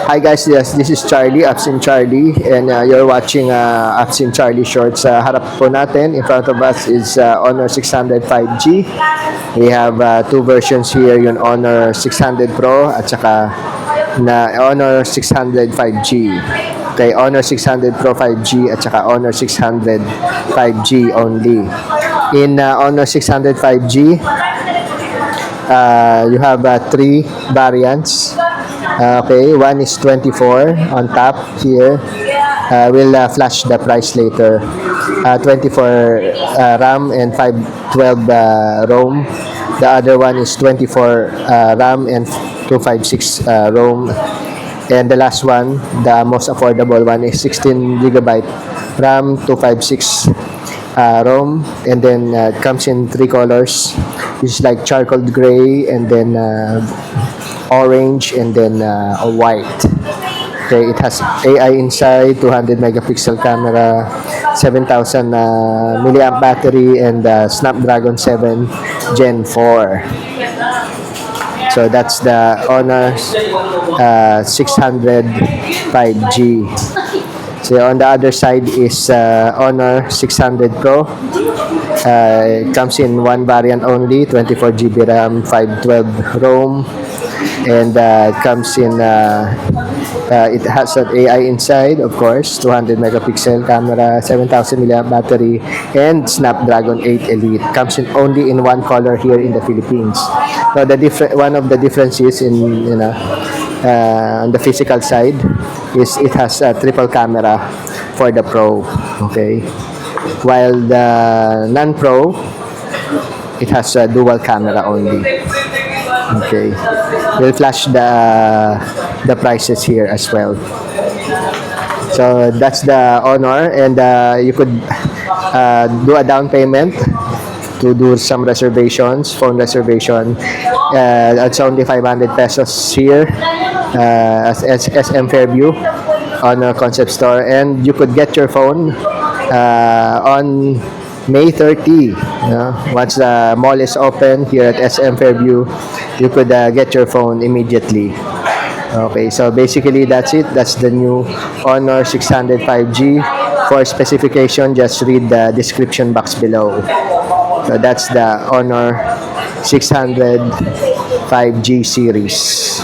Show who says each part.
Speaker 1: Hi guys, yes, this is Charlie, Absin Charlie, and you're watching Absin Charlie Shorts. Harap po natin, in front of us is Honor 600 5G. We have two versions here, yung Honor 600 Pro at saka na Honor 600 5G. Okay, Honor 600 Pro 5G at saka Honor 600 5G only. In Honor 600 5G, you have three variants. Okay, one is 24 on top here. We'll flash the price later. 24 RAM and 512 ROM. The other one is 24 RAM and 256 ROM. And the last one, the most affordable one, is 16 GB RAM, 256 ROM, and then it comes in three colors. It's like charcoal gray, and then orange, and then white. Okay, it has AI inside, 200 megapixel camera, 7,000 milliamp battery, and Snapdragon 7 Gen 4. So that's the Honor 600 5G. So on the other side is Honor 600 Pro. It comes in one variant only, 24 GB RAM, 512 ROM, and it comes in it has an AI inside, of course, 200 megapixel camera, 7,000 milliamp battery, and Snapdragon 8 Elite. Comes in only in one color here in the Philippines. So one of the differences in on the physical side is it has a triple camera for the Pro. Okay, while the non-Pro, it has a dual camera only. Okay, we'll flash the prices here as well. So that's the Honor, and you could do a down payment to do some reservations, phone reservation. It's only 500 pesos here as SM Fairview on a concept store, and you could get your phone on May 30. Once the mall is open here at SM Fairview, you could get your phone immediately. Okay, so basically that's it. That's the new Honor 600 5G. For specification, just read the description box below. So that's the Honor 600 5G series.